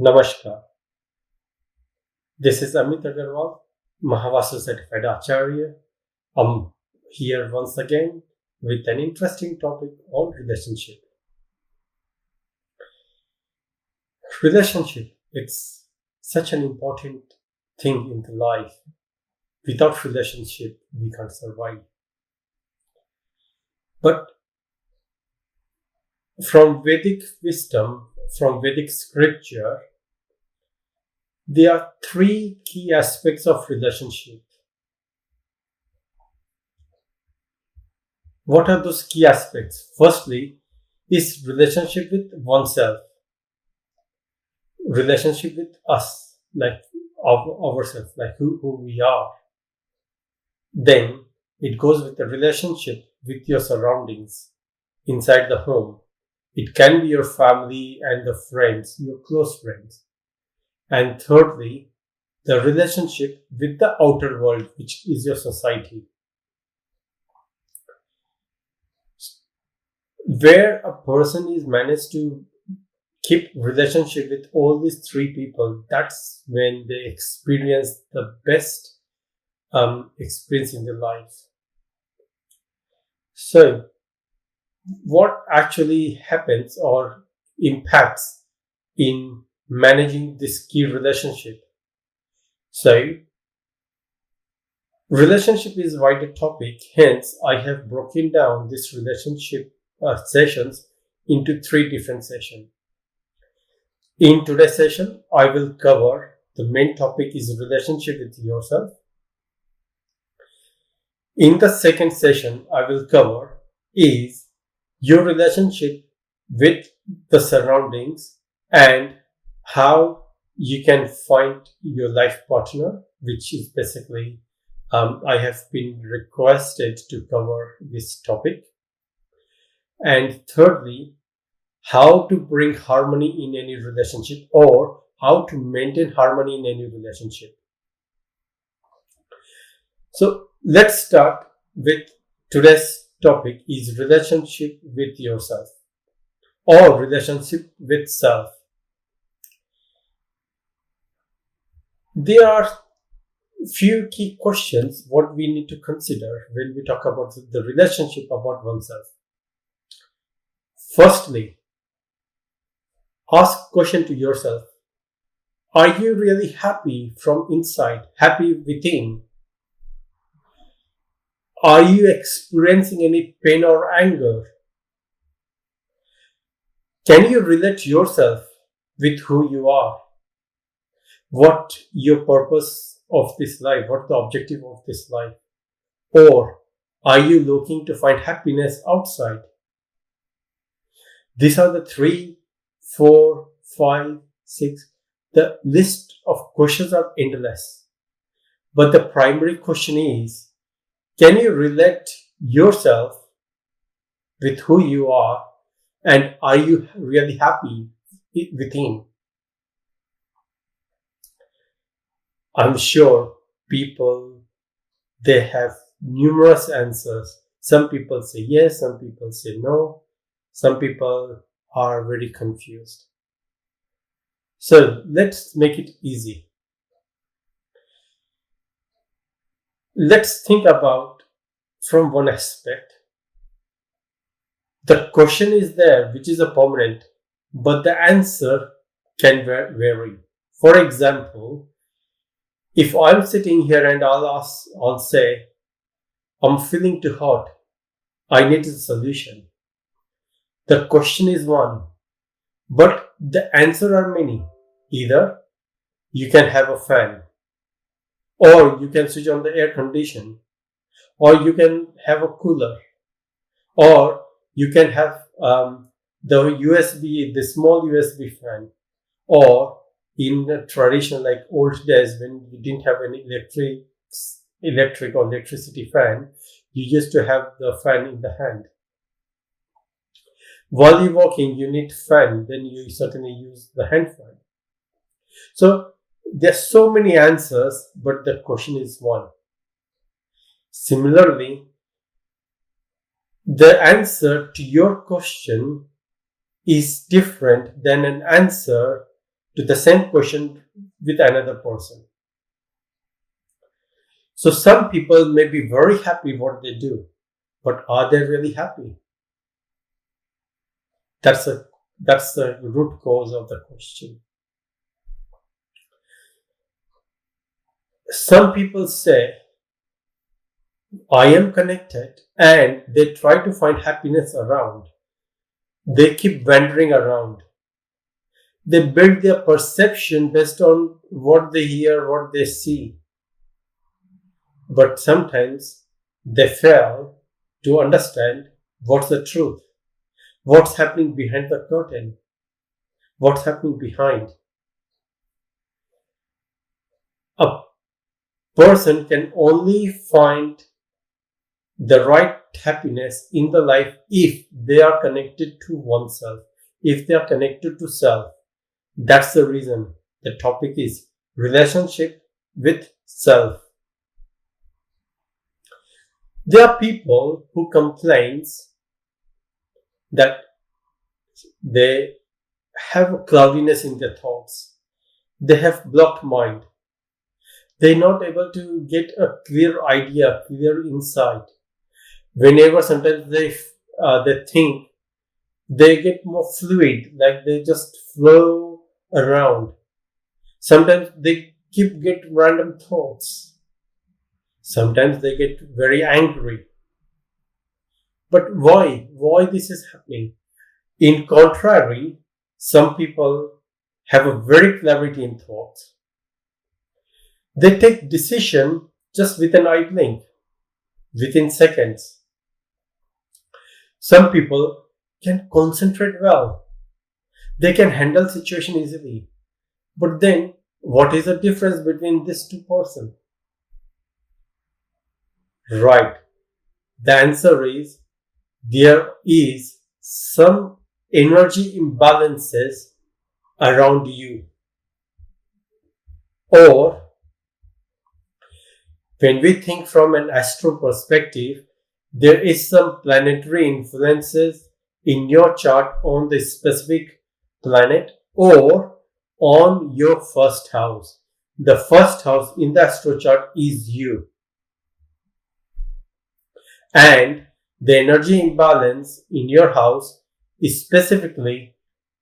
Namaskar. This is Amit Agarwal, MahaVastu Certified Acharya. I'm here once again with an interesting topic on relationship. Relationship, it's such an important thing in the life. Without relationship, we can't survive. But from Vedic wisdom, from Vedic scripture, there are three key aspects of relationship. What are those key aspects? Firstly, is relationship with oneself, relationship with us, like ourselves, like who we are. Then it goes with the relationship with your surroundings inside the home. It can be your family and the friends, your close friends. And thirdly, the relationship with the outer world, which is your society. Where a person is managed to keep relationship with all these three people, that's when they experience the best experience in their life. So, what actually happens or impacts in managing this key relationship? So, relationship is a wider topic, hence I have broken down this relationship sessions into three different sessions. In today's session, I will cover the main topic is relationship with yourself. In the second session, I will cover is your relationship with the surroundings and how you can find your life partner, which is basically I have been requested to cover this topic. And thirdly, how to bring harmony in any relationship or how to maintain harmony in any relationship. So let's start with today's topic is relationship with yourself or relationship with self. There are few key questions what we need to consider when we talk about the relationship about oneself. Firstly, ask question to yourself. Are you really happy from inside, happy within? Are you experiencing any pain or anger? Can you relate yourself with who you are? What your purpose of this life? What the objective of this life? Or are you looking to find happiness outside? These are the 3, 4, 5, 6. The list of questions are endless. But the primary question is, can you relate yourself with who you are and are you really happy within? I'm sure people, they have numerous answers. Some people say yes, some people say no. Some people are very confused. So let's make it easy. Let's think about from one aspect. The question is there, which is a permanent, but the answer can vary. For example, if I'm sitting here and I'll say, I'm feeling too hot, I need a solution. The question is one, but the answer are many. Either you can have a fan, or you can switch on the air condition, or you can have a cooler, or you can have the small USB fan, or in the tradition like old days when we didn't have any electric or electricity fan, you used to have the fan in the hand. While you're walking, you need fan, then you certainly use the hand fan. So there's so many answers, but the question is one. Similarly, the answer to your question is different than an answer to the same question with another person. So some people may be very happy what they do, but are they really happy? That's the root cause of the question. Some people say, I am connected, and they try to find happiness around. They keep wandering around. They build their perception based on what they hear, what they see. But sometimes they fail to understand what's the truth, what's happening behind the curtain, what's happening behind. A person can only find the right happiness in the life if they are connected to oneself, if they are connected to self. That's the reason the topic is relationship with self. There are people who complains that they have a cloudiness in their thoughts. They have blocked mind. They're not able to get a clear idea, clear insight. Whenever sometimes they think, they get more fluid, like they just flow around. Sometimes they get random thoughts. Sometimes they get very angry. But why? Why this is happening? In contrary, some people have a very clarity in thoughts. They take decision just with an eye blink, within seconds. Some people can concentrate well. They can handle situation easily. But then, what is the difference between these two persons? Right. The answer is, there is some energy imbalances around you. Or, when we think from an astro perspective, there is some planetary influences in your chart on the specific planet or on your first house. The first house in the astro chart is you. And the energy imbalance in your house is specifically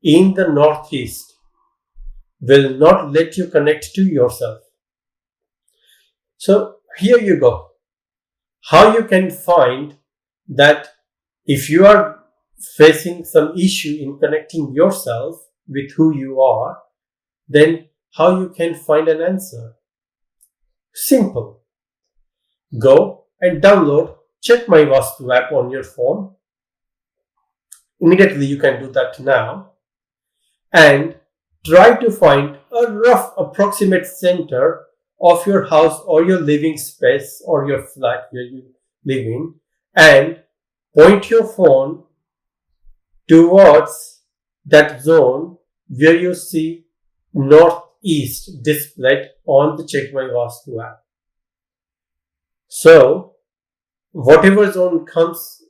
in the northeast will not let you connect to yourself. So here you go. How you can find that if you are facing some issue in connecting yourself with who you are, then how you can find an answer? Simple. Go and download Check My Vastu app on your phone. Immediately you can do that now. And try to find a rough approximate center of your house or your living space or your flat where you live in, and point your phone towards that zone where you see northeast displayed on the Check My Vastu app. So whatever zone comes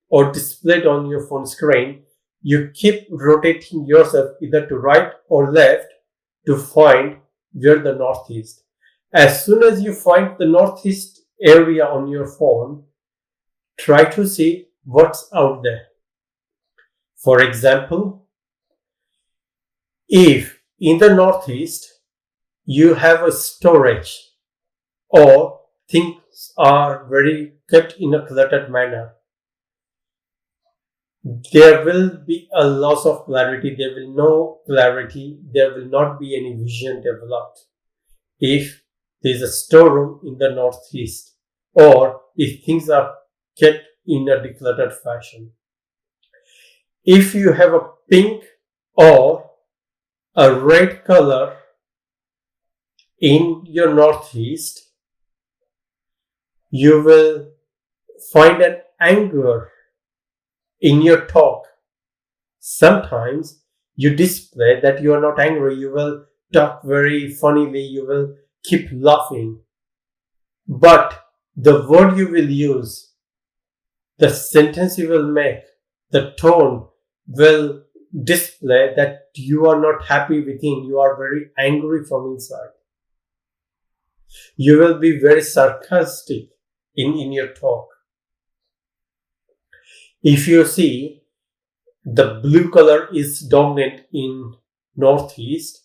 or displayed on your phone screen, you keep rotating yourself either to right or left to find where the northeast. As soon as you find the northeast area on your phone, try to see what's out there. For example, if in the northeast you have a storage or things are very kept in a cluttered manner, there will be a loss of clarity, there will no clarity, there will not be any vision developed if there is a storeroom in the northeast or if things are kept in a decluttered fashion. If you have a pink or a red color in your northeast, you will find an anger in your talk. Sometimes you display that you are not angry, you will talk very funnily, you will keep laughing. But the word you will use, the sentence you will make, the tone will display that you are not happy within, you are very angry from inside. You will be very sarcastic in your talk. If you see the blue color is dominant in Northeast,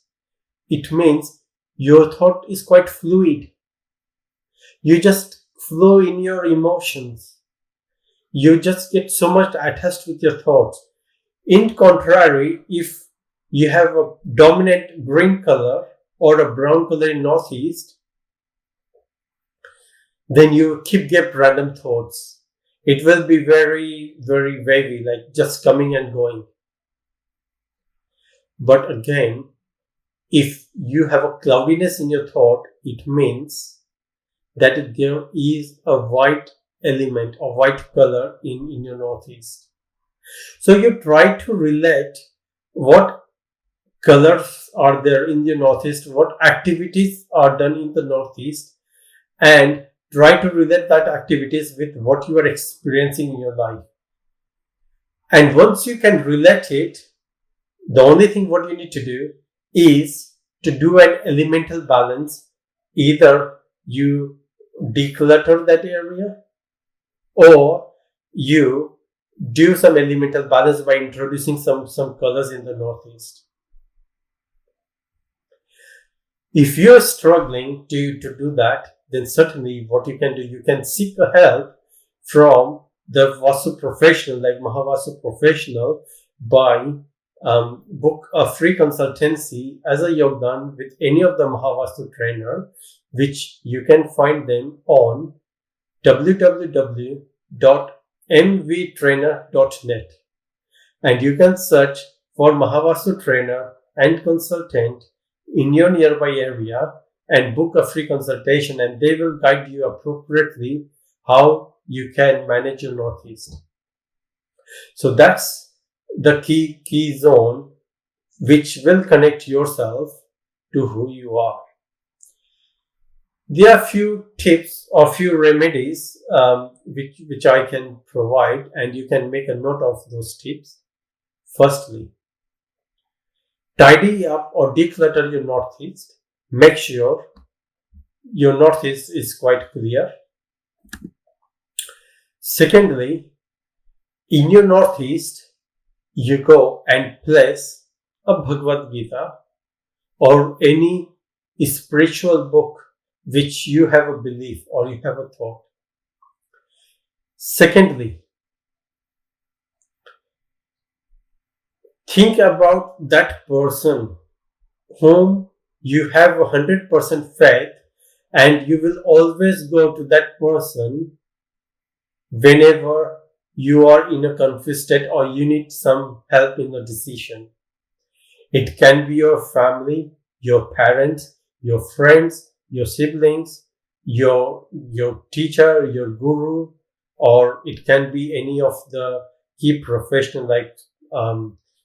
it means your thought is quite fluid. You just flow in your emotions. You just get so much attached with your thoughts. In contrary, if you have a dominant green color or a brown color in Northeast, then you keep get random thoughts. It will be very, very wavy, like just coming and going. But again, if you have a cloudiness in your thought, it means that there is a white element or white color in your Northeast. So you try to relate what colors are there in the Northeast, what activities are done in the Northeast, and try to relate that activities with what you are experiencing in your life. And once you can relate it, the only thing what you need to do is to do an elemental balance. Either you declutter that area or you do some elemental balance by introducing some colors in the Northeast. If you're struggling to do that, then certainly what you can do, you can seek help from the Vastu professional, like MahaVastu professional, by book a free consultancy as a Yogdaan with any of the MahaVastu trainer, which you can find them on www.mvtrainer.net, and you can search for MahaVastu trainer and consultant in your nearby area and book a free consultation, and they will guide you appropriately how you can manage your Northeast. So that's the key zone which will connect yourself to who you are. There are few tips or few remedies which I can provide, and you can make a note of those tips. Firstly, tidy up or declutter your Northeast. Make sure your Northeast is quite clear. Secondly, in your Northeast, you go and place a Bhagavad Gita or any spiritual book which you have a belief or you have a thought. Secondly, think about that person whom you have 100% faith, and you will always go to that person whenever you are in a confused state or you need some help in a decision. It can be your family, your parents, your friends, your siblings, your teacher, your guru, or it can be any of the key professional, like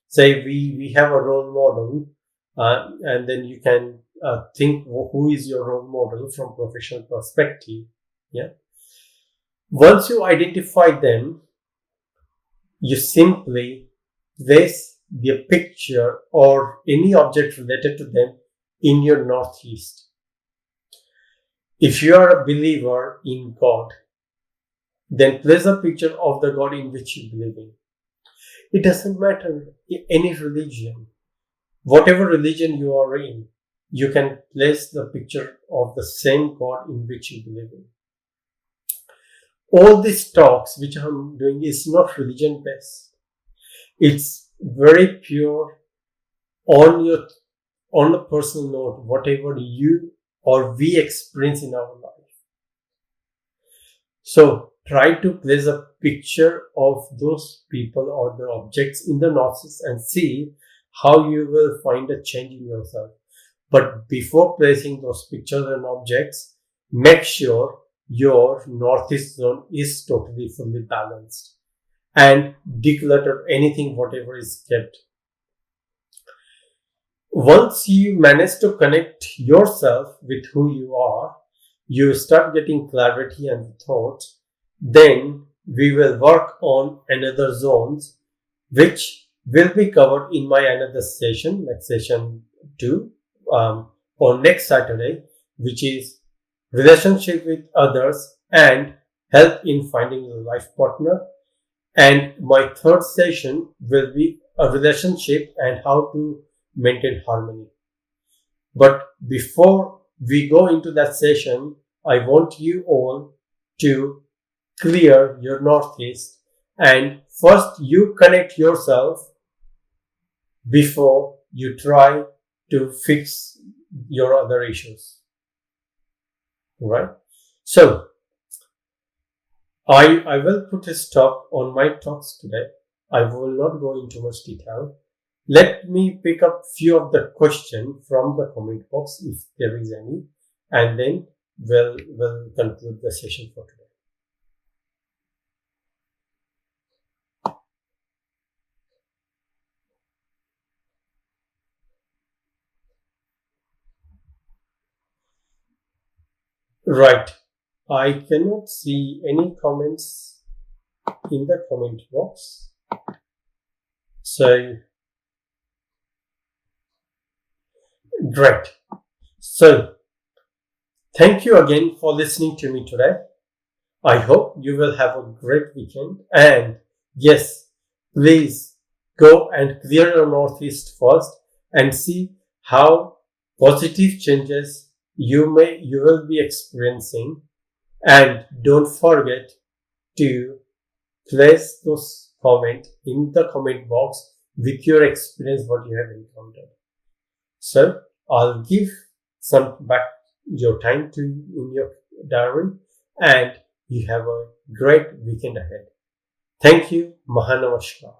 say we have a role model, and then you can think who is your role model from professional perspective. Yeah. Once you identify them, you simply place their picture or any object related to them in your Northeast. If you are a believer in God, then place a picture of the God in which you believe in. It doesn't matter any religion. Whatever religion you are in, you can place the picture of the same God in which you believe in. All these talks which I'm doing is not religion based. It's very pure on a personal note, whatever you or we experience in our life. So try to place a picture of those people or the objects in the Northeast and see how you will find a change in yourself. But before placing those pictures and objects, make sure your Northeast zone is totally fully balanced and declutter anything, whatever is kept. Once you manage to connect yourself with who you are, you start getting clarity and thoughts. Then we will work on another zones which will be covered in my another session, like session 2, on next Saturday, which is relationship with others and help in finding a life partner. And my third session will be a relationship and how to maintain harmony. But before we go into that session, I want you all to clear your northeast, and first you connect yourself before you try to fix your other issues. Right? So, I will put a stop on my talks today. I will not go into much detail. Let me pick up few of the questions from the comment box if there is any, and then we'll conclude the session for today. Right. I cannot see any comments in the comment box. So, great. So, thank you again for listening to me today. I hope you will have a great weekend. And yes, please go and clear your northeast first and see how positive changes you will be experiencing. And don't forget to place those comments in the comment box with your experience, what you have encountered. So I'll give some back your time to in your diary, and you have a great weekend ahead. Thank you. Mahanamaskar.